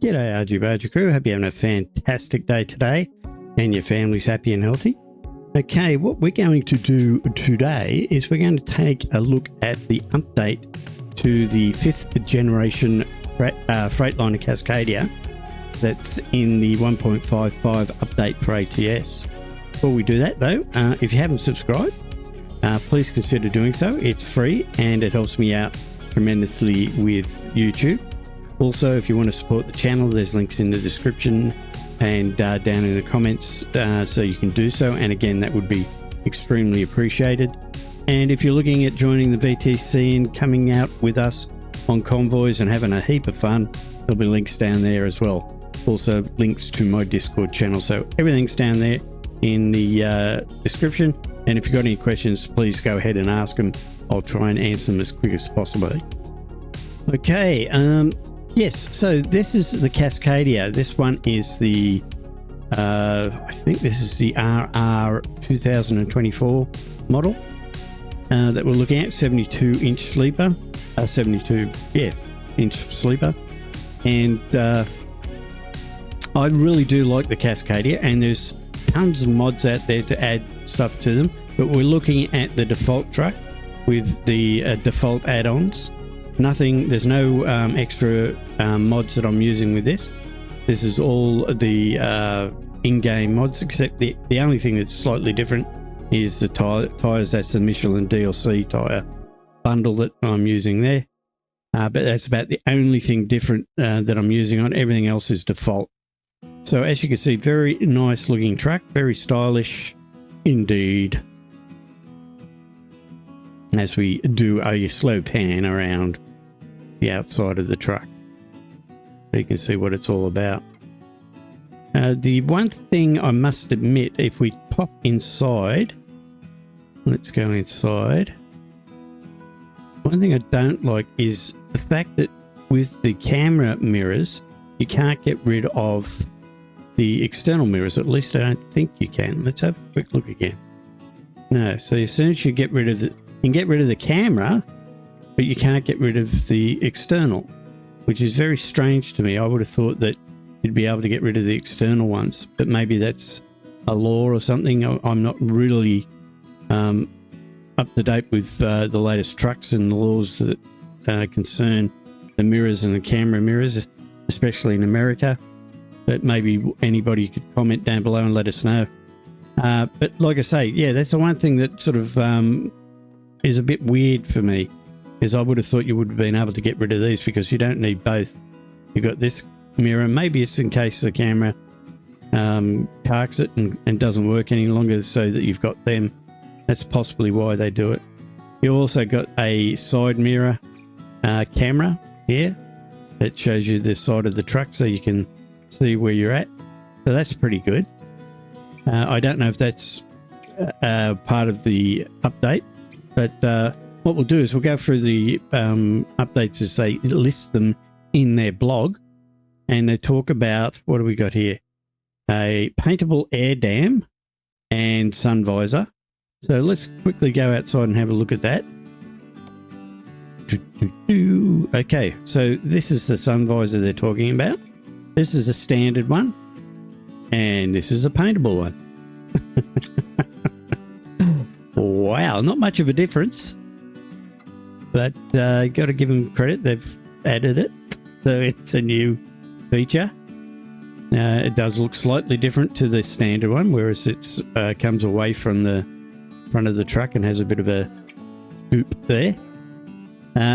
G'day RG Bargy crew, hope you're having a fantastic day today and your family's happy and healthy. Okay, what we're going to do today is we're going to take a look at the update to the 5th generation Freightliner Cascadia that's in the 1.55 update for ATS. Before we do that though, if you haven't subscribed, please consider doing so. It's free and it helps me out tremendously with YouTube. Also, if you want to support the channel, there's links in the description and down in the comments so you can do so. And again, that would be extremely appreciated. And if you're looking at joining the VTC and coming out with us on convoys and having a heap of fun, there'll be links down there as well. Also, links to my Discord channel. So everything's down there in the description. And if you've got any questions, please go ahead and ask them. I'll try and answer them as quick as possible. Okay, yes, so this is the Cascadia. This one is the, I think this is the RR 2024 model that we're looking at, 72-inch sleeper, 72-inch sleeper. And I really do like the Cascadia, and there's tons of mods out there to add stuff to them. But we're looking at the default truck with the default add-ons. Nothing, there's no extra mods that I'm using with this. This is all the in-game mods, except the only thing that's slightly different is the tyres. That's the Michelin DLC tyre bundle that I'm using there. But that's about the only thing different that I'm using on. Everything else is default. So as you can see, very nice looking truck, very stylish indeed. As we do a slow pan around the outside of the truck, so you can see what it's all about. The one thing I must admit, if we pop inside, let's go inside. One thing I don't like is the fact that with the camera mirrors, you can't get rid of the external mirrors. At least I don't think you can. Let's have a quick look again. No, so as soon as you get rid of the, you can get rid of the camera, but you can't get rid of the external, which is very strange to me. I would have thought that you'd be able to get rid of the external ones, but maybe that's a law or something. I'm not really up to date with the latest trucks and the laws that concern the mirrors and the camera mirrors, especially in America. But maybe anybody could comment down below and let us know. But like I say, yeah, that's the one thing that sort of is a bit weird for me, is I would have thought you would have been able to get rid of these because you don't need both. You've got this mirror. Maybe it's in case the camera carks it and doesn't work any longer, so that you've got them. That's possibly why they do it. You also got a side mirror camera here that shows you the side of the truck so you can see where you're at. So that's pretty good. I don't know if that's part of the update, but what we'll do is we'll go through the updates as they list them in their blog, and they talk about, what do we got here? A paintable air dam and sun visor. So let's quickly go outside and have a look at that. Okay, so this is the sun visor they're talking about. This is a standard one, and this is a paintable one. Wow, not much of a difference, but got to give them credit. They've added it, so it's a new feature. It does look slightly different to the standard one, whereas it comes away from the front of the truck and has a bit of a scoop there.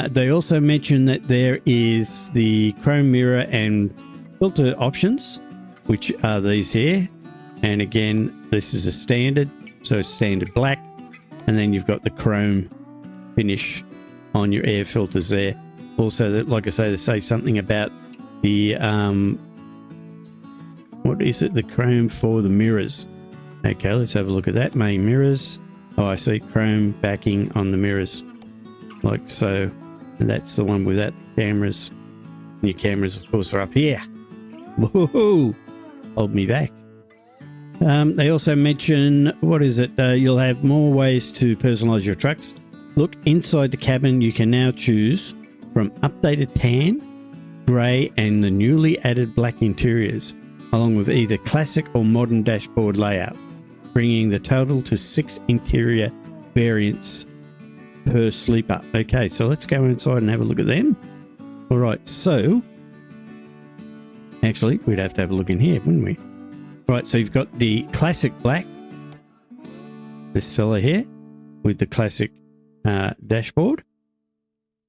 They also mention that there is the chrome mirror and filter options, which are these here. And again, this is a standard, so standard black, and then you've got the chrome finish on your air filters there. Also, that, like I say, they say something about the what is it, the chrome for the mirrors. Okay, let's have a look at that. Main mirrors. Oh, I see chrome backing on the mirrors, like so. And that's the one without cameras. And your cameras, of course, are up here. Woohoo! Hold me back. They also mention, what is it? You'll have more ways to personalize your trucks. Look inside the cabin. You can now choose from updated tan grey and the newly added black interiors, along with either classic or modern dashboard layout, bringing the total to 6 interior variants per sleeper. Okay, so let's go inside and have a look at them. All right, so actually we'd have to have a look in here, wouldn't we? Right, so you've got the classic black, this fella here, with the classic dashboard,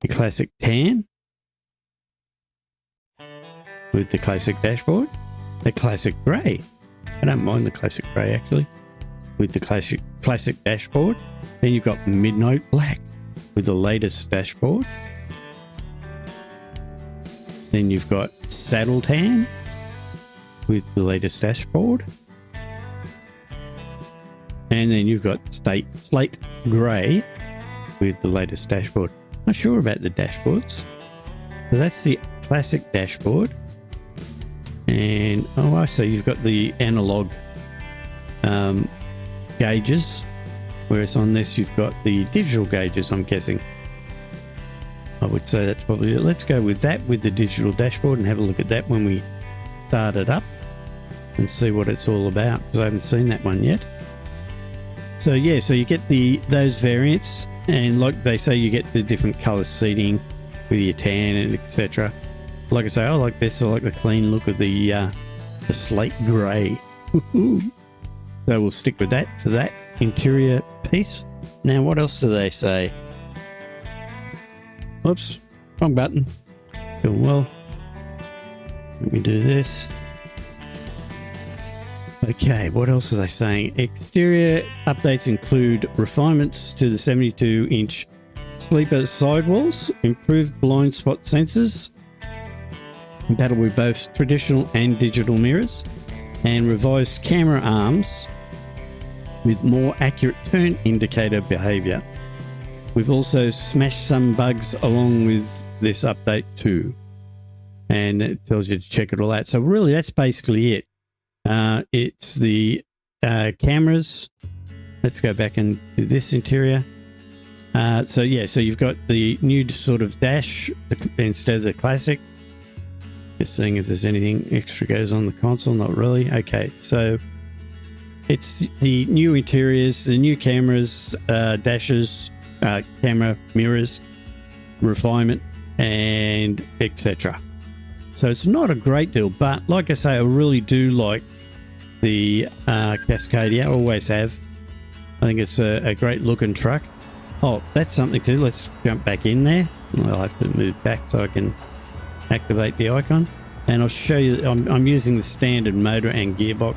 the classic tan with the classic dashboard, the classic grey. I don't mind the classic grey actually, with the classic dashboard. Then you've got midnight black with the latest dashboard. Then you've got saddle tan with the latest dashboard. And then you've got slate grey with the latest dashboard. Not sure about the dashboards. So that's the classic dashboard. And oh, I see, you've got the analog gauges, whereas on this you've got the digital gauges, I'm guessing. I would say that's probably it. Let's go with that, with the digital dashboard, and have a look at that when we start it up and see what it's all about, because I haven't seen that one yet. So yeah, so you get those variants, and like they say, you get the different colour seating with your tan and etc. Like I say, I like this. I like the clean look of the slate grey. So we'll stick with that for that interior piece. Now, what else do they say? Oops, wrong button. Doing well. Let me do this. Okay, what else are they saying? Exterior updates include refinements to the 72-inch sleeper sidewalls, improved blind spot sensors, compatible with both traditional and digital mirrors, and revised camera arms with more accurate turn indicator behavior. We've also smashed some bugs along with this update too, and it tells you to check it all out. So really, that's basically it. It's the cameras. Let's go back into this interior. So yeah, so you've got the new sort of dash instead of the classic. Just seeing if there's anything extra goes on the console. Not really. Okay, so it's the new interiors, the new cameras, dashes, camera mirrors, refinement, and etc. So it's not a great deal, but like I say, I really do like the Cascadia. I always have. I think it's a great looking truck. Oh, that's something to do. Let's jump back in there. I'll have to move back so I can activate the icon, and I'll show you. I'm using the standard motor and gearbox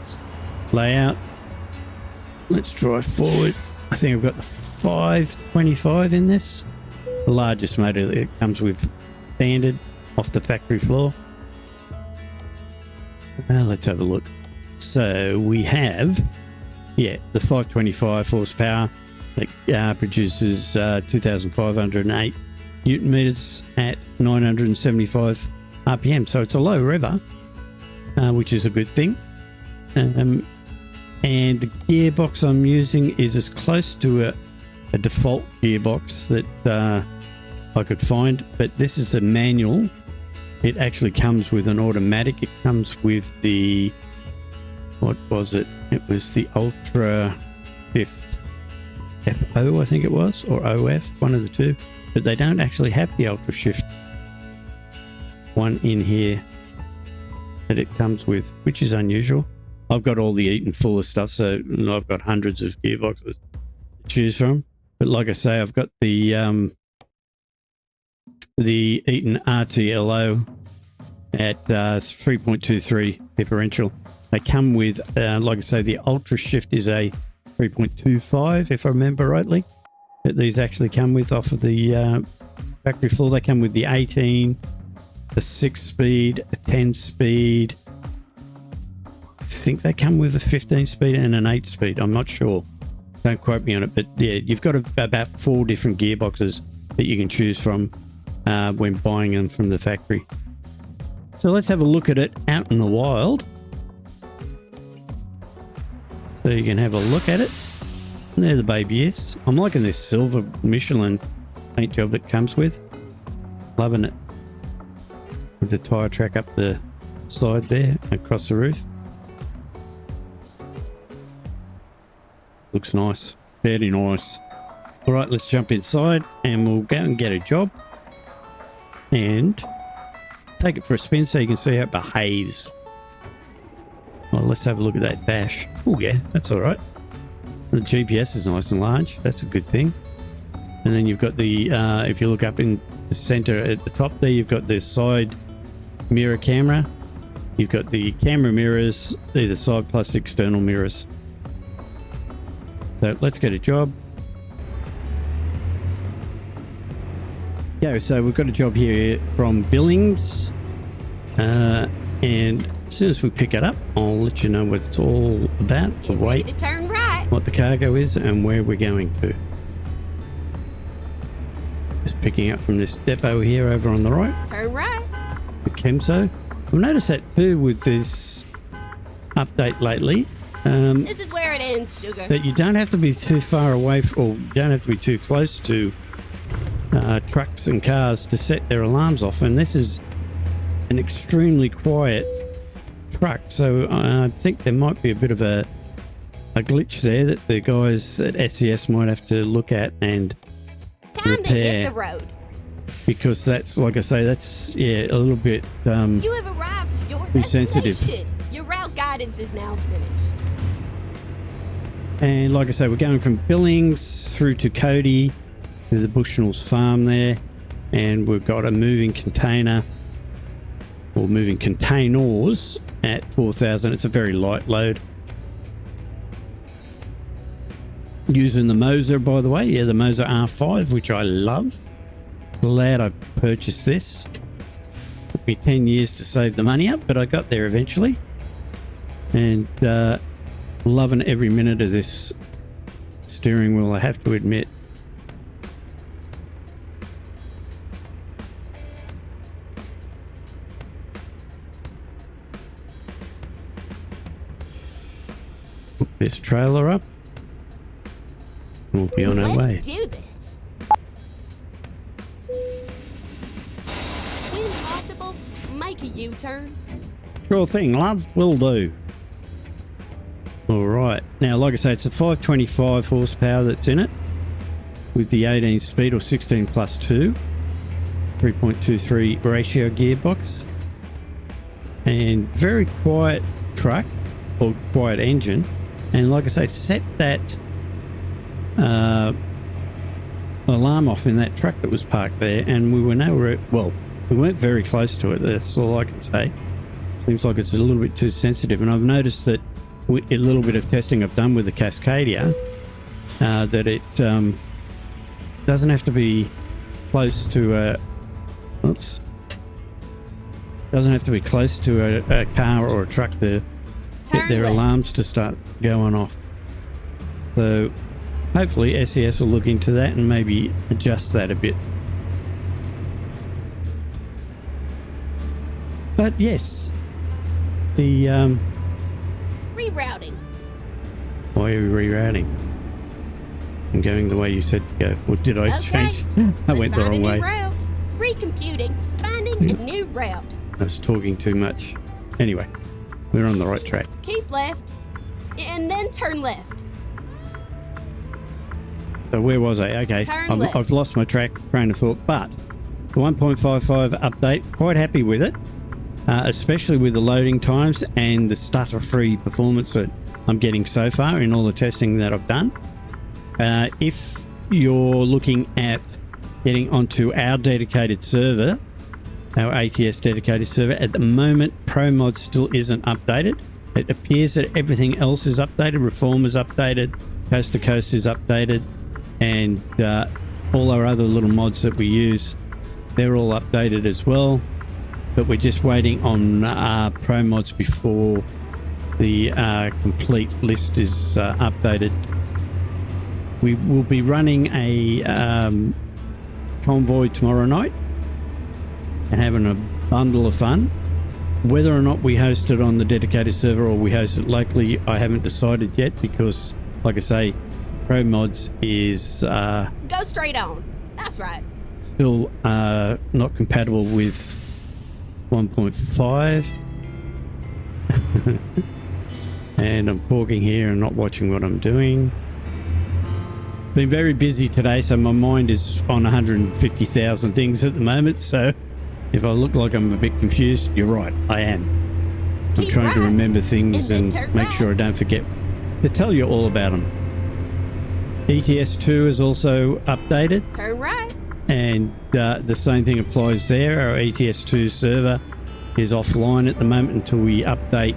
layout. Let's drive forward. I think I've got the 525 in this, the largest motor that comes with standard off the factory floor. Let's have a look. So we have, yeah, the 525 horsepower that produces 2,508 Newton meters at 975 RPM. So it's a low rever, which is a good thing. And the gearbox I'm using is as close to a default gearbox that I could find, but this is a manual. It actually comes with an automatic. It comes with the, what was it? It was the Ultra Shift FO, I think it was, or OF, one of the two. But they don't actually have the Ultra Shift one in here that it comes with, which is unusual. I've got all the Eaton Fuller stuff, so I've got hundreds of gearboxes to choose from. But like I say, I've got the Eaton RTLO at 3.23 differential. They come with, like I say, the Ultra Shift is a 3.25, if I remember rightly, that these actually come with off of the factory floor. They come with the 18, the 6-speed, a 10-speed. I think they come with a 15-speed and an 8-speed. I'm not sure. Don't quote me on it, but yeah, you've got about 4 different gearboxes that you can choose from when buying them from the factory. So let's have a look at it out in the wild. So you can have a look at it. And there the baby is. I'm liking this silver Michelin paint job that comes with. Loving it. with the tyre track up the side there, across the roof. Looks nice, very nice. All right, let's jump inside and we'll go and get a job and take it for a spin so you can see how it behaves. Well, let's have a look at that dash. Oh yeah, that's all right. The GPS is nice and large. That's a good thing. And then you've got the, if you look up in the center at the top there, you've got the side mirror camera. You've got the camera mirrors, either side plus external mirrors. So let's get a job. Yeah, so we've got a job here from Billings. And as soon as we pick it up, I'll let you know what it's all about, the weight, to turn right, what the cargo is, and where we're going to. Just picking up from this depot here over on the right. turn right. The Kemso. I've noticed that too with this update lately. This is where it ends, sugar. That you don't have to be too far away, or you don't have to be too close to trucks and cars to set their alarms off. And this is an extremely quiet truck, so I think there might be a bit of a glitch there that the guys at SES might have to look at and Time repair. to hit the road. Because that's, like I say, that's, yeah, a little bit You have arrived to your too sensitive. destination. Your route guidance is now finished. And like I say, we're going from Billings through to Cody, to the Bushnell's farm there, and we've got a moving container, or moving containers at 4,000. It's a very light load. Using the Moza, by the way. Yeah, the Moza R5, which I love. Glad I purchased this. Took me 10 years to save the money up, but I got there eventually. And loving every minute of this steering wheel, I have to admit. Hook this trailer up. We'll be on our way. Let's do this. When possible, make a U-turn. Sure thing, love. Will do. All right. Now, like I say, it's a 525 horsepower that's in it with the 18 speed or 16 plus 2, 3.23 ratio gearbox, and very quiet truck or quiet engine. And like I say, set that alarm off in that truck that was parked there, and we were nowhere. Well, we weren't very close to it. That's all I can say. Seems like it's a little bit too sensitive, and I've noticed that with a little bit of testing I've done with the Cascadia, that it doesn't have to be close to a. Oops. Doesn't have to be close to a car or a truck to get their alarms to start going off. So hopefully SES will look into that and maybe adjust that a bit. But yes, the Rerouting. why are we rerouting? I'm going the way you said to go. Or did I change? I went the wrong way. Route. Recomputing. Finding a new route. I was talking too much. Anyway, we're on the right track. Keep left. And then turn left. So where was I? Okay, Turn left. I've lost my train of thought, but the 1.55 update, quite happy with it, especially with the loading times and the stutter-free performance that I'm getting so far in all the testing that I've done. If you're looking at getting onto our dedicated server, our ATS dedicated server, at the moment ProMod still isn't updated. It appears that everything else is updated. Reform is updated, Coast to Coast is updated, and all our other little mods that we use, they're all updated as well. But we're just waiting on Pro mods before the complete list is updated. We will be running a convoy tomorrow night and having a bundle of fun. Whether or not we host it on the dedicated server or we host it locally, I haven't decided yet, because like I say, Pro mods is Go straight on. That's right. still not compatible with 1.5. And I'm talking here and not watching what I'm doing. Been very busy today, so my mind is on 150,000 things at the moment. So if I look like I'm a bit confused, you're right, I am. I'm Keep trying to right, remember things and and then turn make right. sure I don't forget to tell you all about them. ETS2 is also updated, Turn right. and the same thing applies there. Our ETS2 server is offline at the moment until we update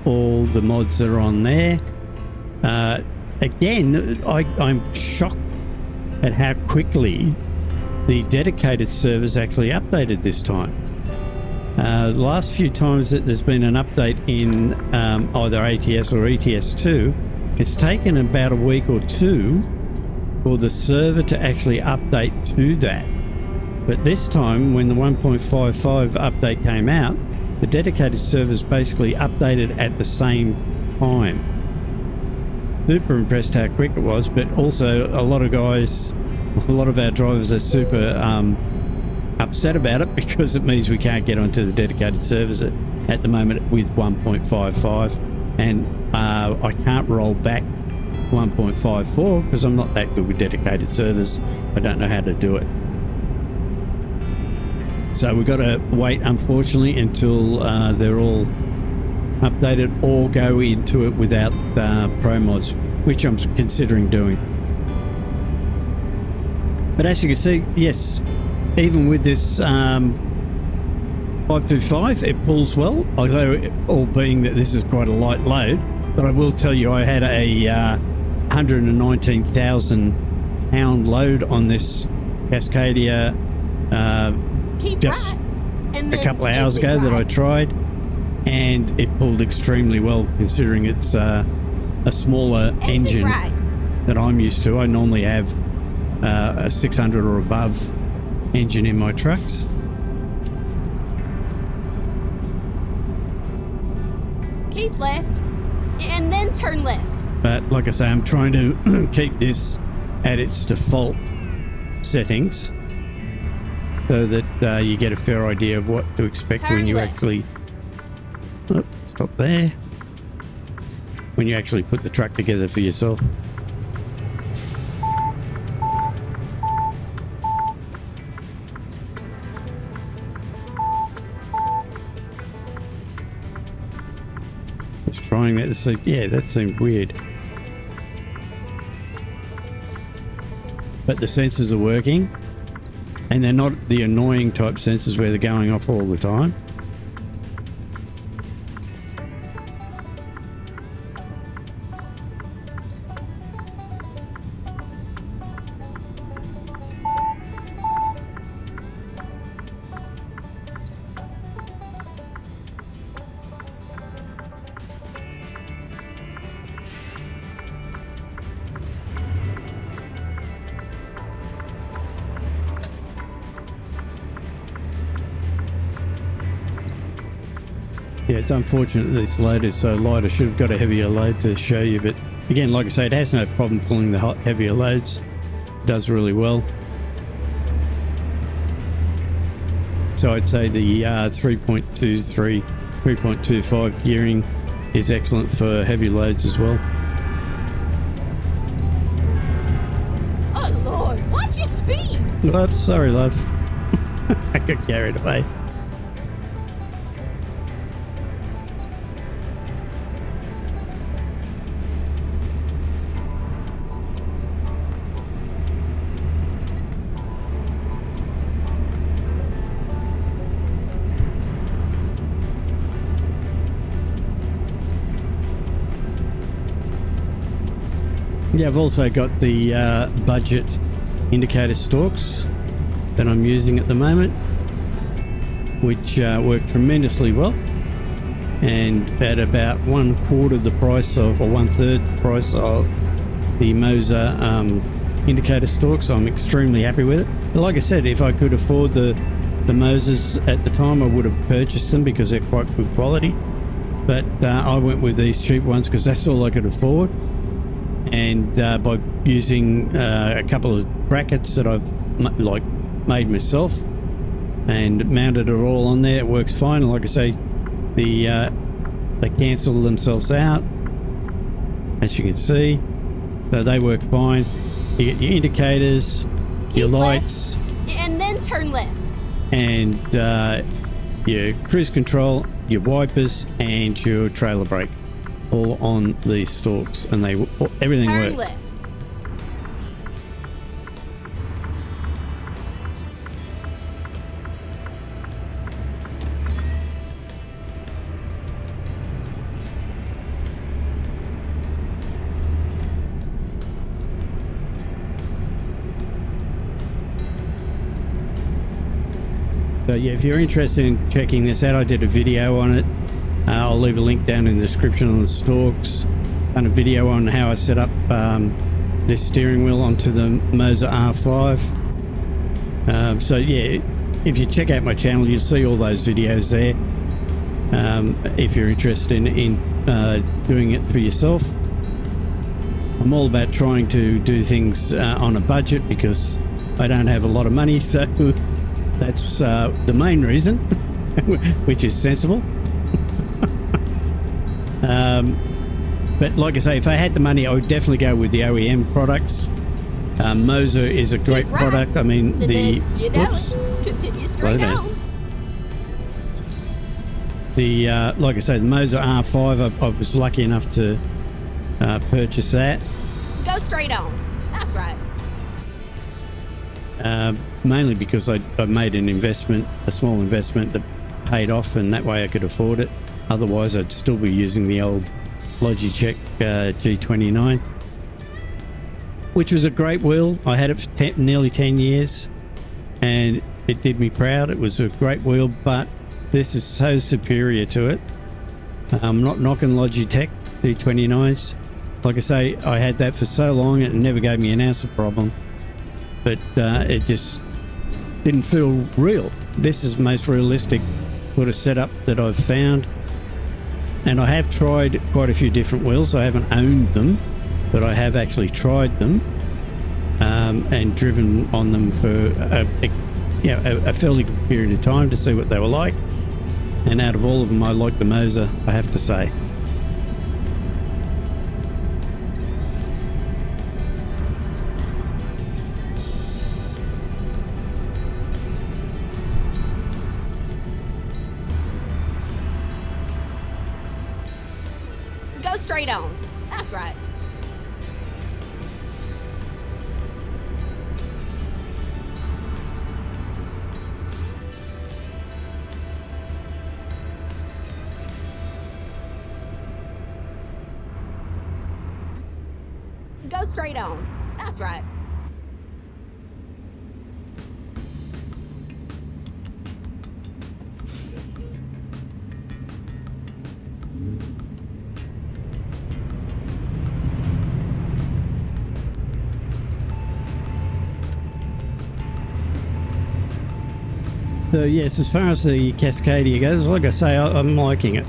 all the mods that are on there. Again, I'm shocked at how quickly the dedicated servers actually updated this time. The last few times that there's been an update in either ATS or ETS2, it's taken about a week or two for the server to actually update to that. But this time, when the 1.55 update came out, the dedicated servers basically updated at the same time. Super impressed how quick it was, but also a lot of our drivers are super upset about it because it means we can't get onto the dedicated servers at the moment with 1.55, and I can't roll back 1.54 because I'm not that good with dedicated servers. I don't know how to do it. So we've got to wait, unfortunately, until they're all updated or go into it without pro mods, which I'm considering doing. But as you can see, yes, even with this 525, it pulls well, although all being that this is quite a light load. But I will tell you, I had a 119,000 pound load on this Cascadia Keep just right. And a then couple of hours exit ago that I right. tried, and it pulled extremely well considering it's a smaller Exit engine right. that I'm used to. I normally have a 600 or above engine in my trucks. Keep left. And then turn left. But like I say, I'm trying to keep this at its default settings so that you get a fair idea of what to expect Turn when you left. actually... Oh, stop there. When you actually put the truck together for yourself. It's trying that to see. Yeah, that seemed weird. But the sensors are working, and they're not the annoying type sensors where they're going off all the time. Yeah, it's unfortunate that this load is so light. I should have got a heavier load to show you, but again, like I say, it has no problem pulling the heavier loads. It does really well. So I'd say the 3.23, 3.25 gearing is excellent for heavy loads as well. Oh Lord, watch your speed. Oops, sorry, love. I got carried away. Yeah, I've also got the budget indicator stalks that I'm using at the moment, which work tremendously well, and at about 1/4 the price of, or 1/3 the price of the Moza indicator stalks. I'm extremely happy with it. But like I said, if I could afford the Mozas at the time, I would have purchased them because they're quite good quality. But I went with these cheap ones because that's all I could afford. And by using a couple of brackets that I've made myself, and mounted it all on there. It works fine. Like I say, they cancel themselves out, as you can see, so they work fine. You get your indicators, your lights, and then turn left, and your cruise control, your wipers, and your trailer brake, all on these stalks, and everything turn works. left. So yeah, if you're interested in checking this out, I did a video on it. I'll leave a link down in the description on the stalks. Done a video on how I set up this steering wheel onto the Moza R5. So yeah, if you check out my channel, you'll see all those videos there. If you're interested in doing it for yourself. I'm all about trying to do things on a budget because I don't have a lot of money, so that's the main reason, which is sensible. But like I say, if I had the money, I would definitely go with the OEM products. Moza is a great product. I mean, Continue straight on. Like I say, the Moza R5, I was lucky enough to purchase that. Go straight on. That's right. Mainly because I made an investment, a small investment that paid off, and that way I could afford it. Otherwise, I'd still be using the old Logitech G29, which was a great wheel. I had it for nearly 10 years, and it did me proud. It was a great wheel, but this is so superior to it. I'm not knocking Logitech G29s. Like I say, I had that for so long, it never gave me an ounce of problem. But it just didn't feel real. This is the most realistic sort of setup that I've found. And I have tried quite a few different wheels. I haven't owned them, but I have actually tried them and driven on them for a fairly good period of time to see what they were like. And out of all of them, I like the Moza, I have to say. Go straight on. That's right. Go straight on. That's right. So yes, as far as the Cascadia goes, like I say, I'm liking it.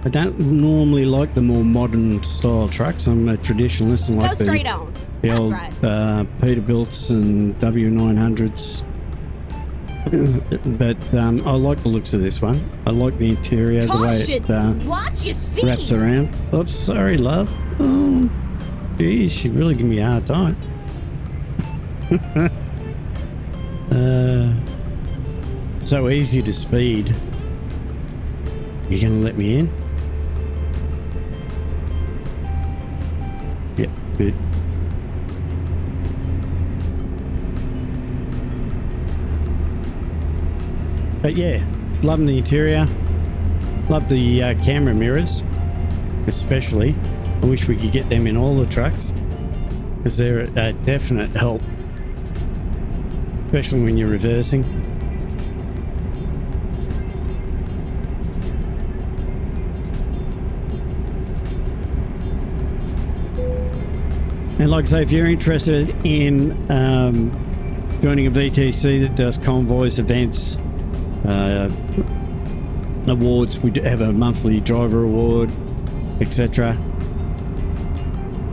I don't normally like the more modern style trucks. I'm a traditionalist and like the old Peterbilts and W900s. But I like the looks of this one. I like the interior, the way it wraps around. Oops, sorry, love. Oh, geez, she really gave me a hard time. So easy to speed. You gonna let me in? Yep, good. But yeah, loving the interior. Love the camera mirrors, especially. I wish we could get them in all the trucks, because they're a definite help, especially when you're reversing. And like I say, if you're interested in joining a VTC that does convoys, events, awards, we do have a monthly driver award, etc.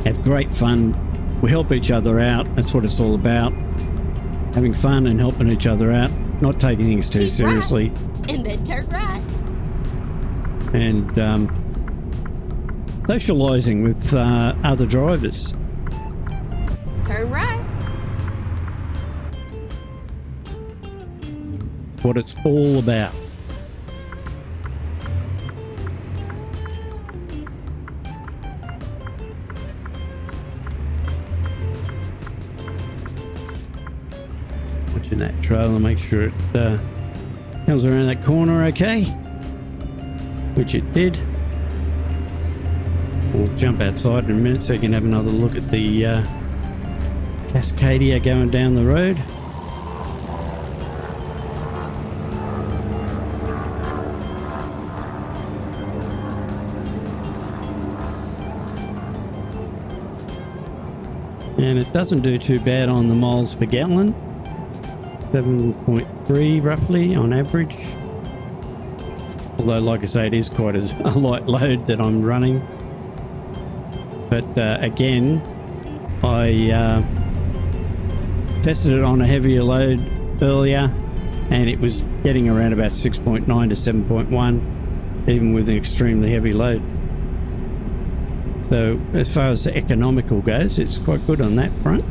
Have great fun. We help each other out. That's what it's all about. Having fun and helping each other out. not taking things too Keep seriously. right, and then turn right. And socialising with other drivers. Turn right. What it's all about. Watching that trailer, make sure it comes around that corner okay, which it did. We'll jump outside in a minute so you can have another look at the Cascadia going down the road. And it doesn't do too bad on the miles per gallon. 7.3 roughly on average. Although, like I say, it is quite a light load that I'm running. But again, I tested it on a heavier load earlier, and it was getting around about 6.9 to 7.1, even with an extremely heavy load. So as far as the economical goes, it's quite good on that front.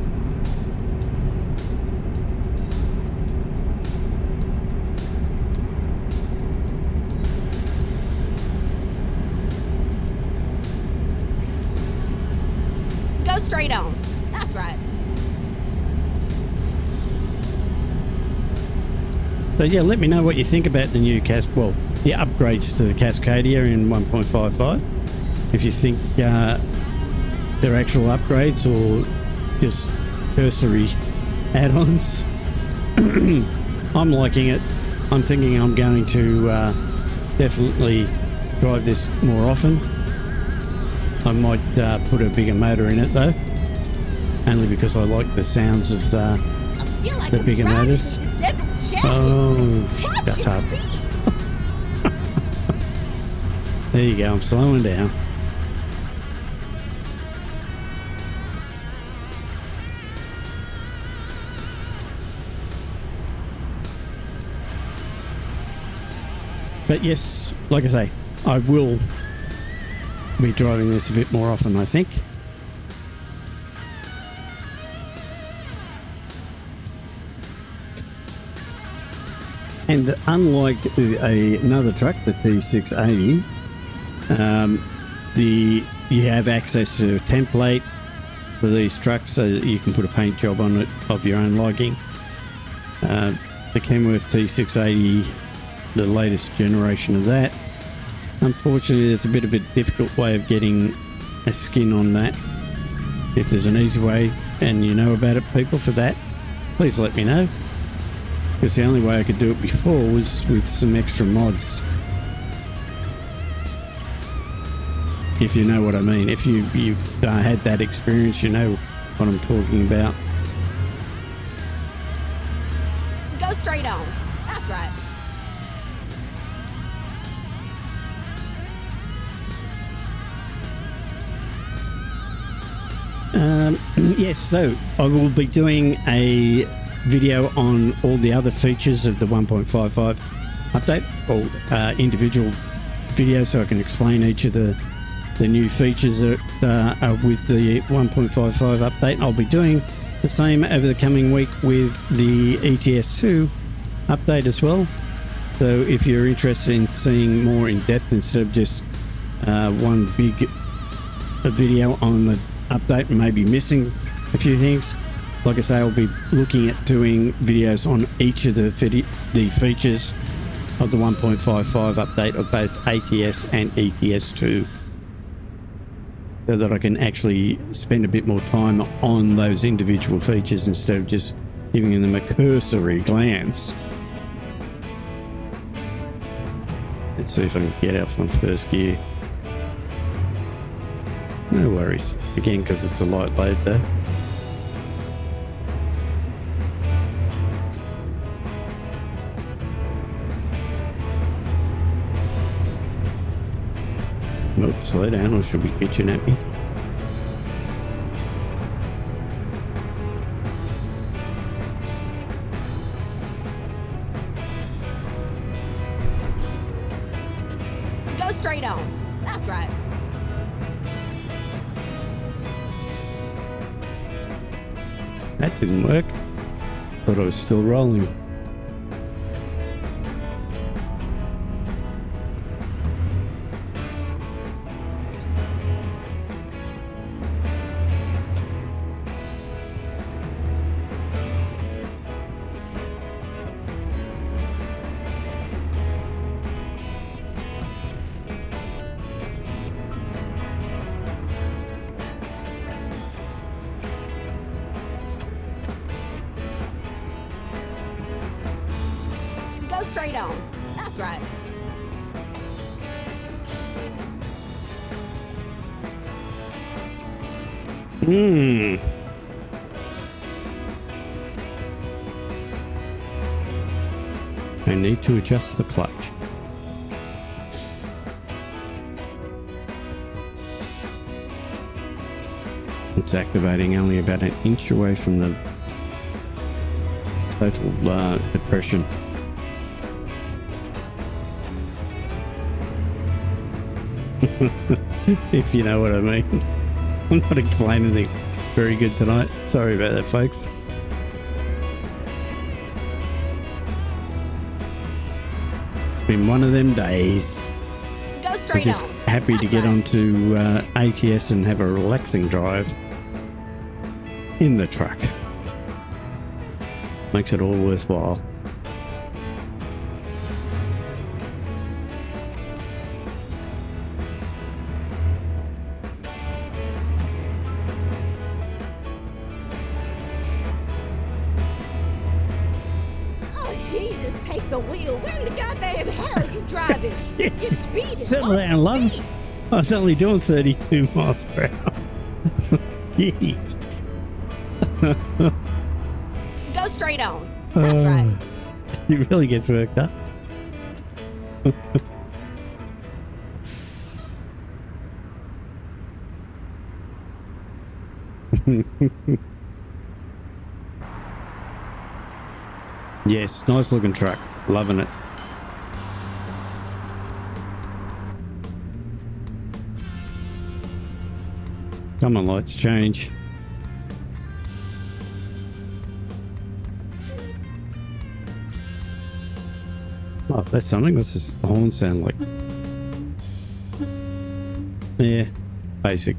Go straight on. That's right. So yeah, let me know what you think about the new the upgrades to the Cascadia in 1.55. If you think they're actual upgrades or just cursory add-ons. I'm liking it. I'm thinking I'm going to definitely drive this more often. I might put a bigger motor in it though, only because I like the sounds of I feel like the I'm bigger driving motors. with the devil's chariot. Oh, Watch shut your up. speed. There you go, I'm slowing down. But yes, like I say, I will be driving this a bit more often, I think. And unlike another truck, the T680, you have access to a template for these trucks, so that you can put a paint job on it of your own liking. The Kenworth T680, the latest generation of that. Unfortunately, there's a bit of a difficult way of getting a skin on that. If there's an easy way and you know about it, people, for that, please let me know. Because the only way I could do it before was with some extra mods. If you know what I mean. If you've had that experience, you know what I'm talking about. Go straight on. That's right. Yes, so I will be doing a video on all the other features of the 1.55 update, or individual videos, so I can explain each of the new features that are with the 1.55 update. I'll be doing the same over the coming week with the ETS2 update as well. So if you're interested in seeing more in depth instead of just one big video on the update and maybe missing a few things, like I say, I'll be looking at doing videos on each of the features of the 1.55 update of both ATS and ETS2, so that I can actually spend a bit more time on those individual features instead of just giving them a cursory glance. Let's see if I can get out from first gear. No worries. Again, because it's a light load though. Oh, slow down, or should be pitching at me. Go straight on. That's right. That didn't work. Thought I was still rolling. Go straight on. That's right. I need to adjust the clutch. It's activating only about an inch away from the total depression. If you know what I mean. I'm not explaining things very good tonight. Sorry about that, folks. Been one of them days. Go I'm straight just on. happy to That's get right. onto ATS and have a relaxing drive in the truck. Makes it all worthwhile. Oh, Jesus, take the wheel. Where in the goddamn hell are you driving? You're speeding. Settle Watch down, your love. speed. I was only doing 32 miles per hour. Jeez. Go straight on. That's right. He really gets worked up. Yes, nice looking truck. Loving it. Come on, lights change. Oh, that's something. What's this horn sound like? Yeah, basic.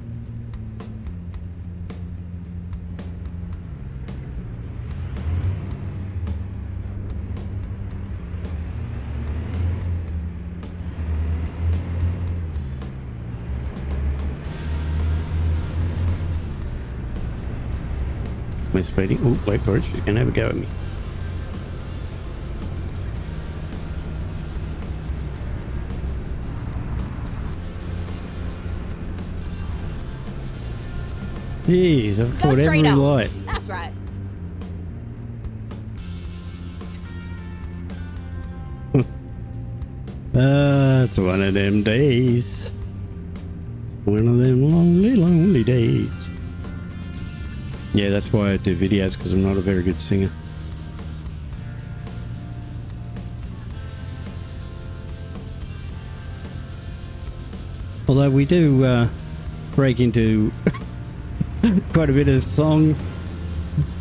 We're speeding. Oh, wait for it. She's gonna have a go at me. Jeez, I've Go caught every straight on. light. That's right. It's one of them days. One of them lonely, lonely days. Yeah, that's why I do videos, because I'm not a very good singer. Although we do break into quite a bit of song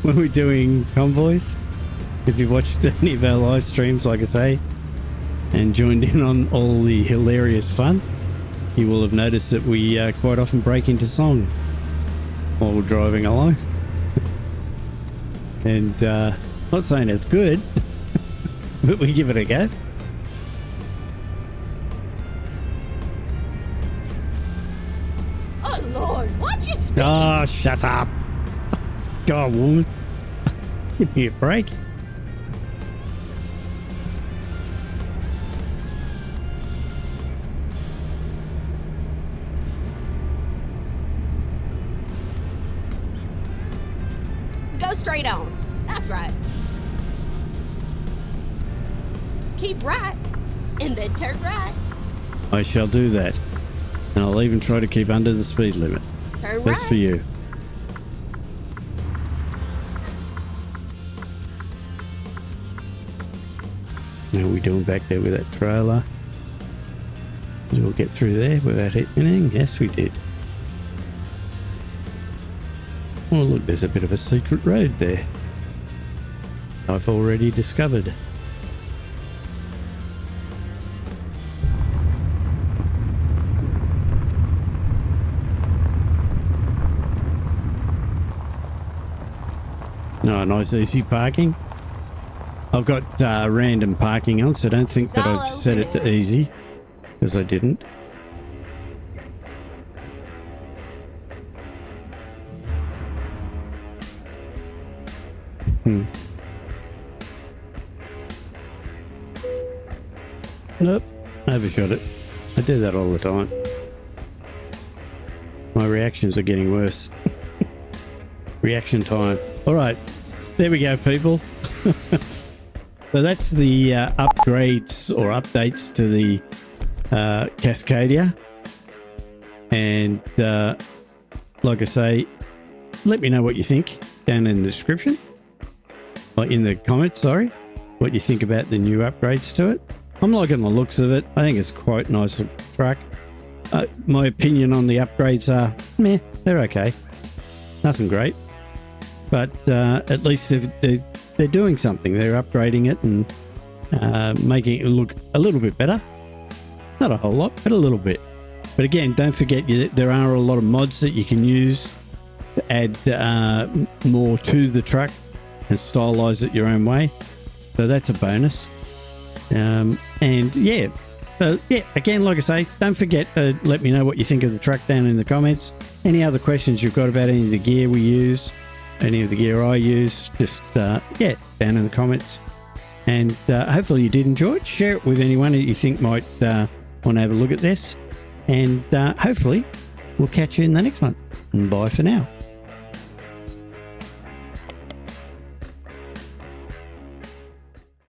when we're doing convoys. If you've watched any of our live streams, like I say, and joined in on all the hilarious fun, you will have noticed that we quite often break into song while we're driving along. And not saying it's good, but we give it a go. Oh, Lord, watch your speed. Oh, shut up. God, woman. Give me a break. Go straight on. That's right. Keep right, and then turn right. I shall do that. And I'll even try to keep under the speed limit. Turn Best right. for you. How are we doing back there with that trailer? Did we get through there without hitting anything? Yes, we did. Oh, look, there's a bit of a secret road there. I've already discovered. No, nice easy parking. I've got random parking on, so don't think that I've set it to easy, because I didn't. Nope, overshot it. I do that all the time. My reactions are getting worse. Reaction time. All right, there we go, people. So that's the upgrades or updates to the Cascadia. And like I say, let me know what you think down in the description. Or in the comments, sorry. What you think about the new upgrades to it. I'm liking the looks of it. I think it's quite a nice truck. My opinion on the upgrades are, meh, they're okay. Nothing great. But at least they're doing something. They're upgrading it and making it look a little bit better. Not a whole lot, but a little bit. But again, don't forget there are a lot of mods that you can use to add more to the truck and stylize it your own way. So that's a bonus. And yeah. So yeah, again, like I say, don't forget to let me know what you think of the truck down in the comments. Any other questions you've got about any of the gear we use, any of the gear I use, just yeah, down in the comments. And hopefully you did enjoy it. Share it with anyone that you think might want to have a look at this. And hopefully we'll catch you in the next one. And bye for now.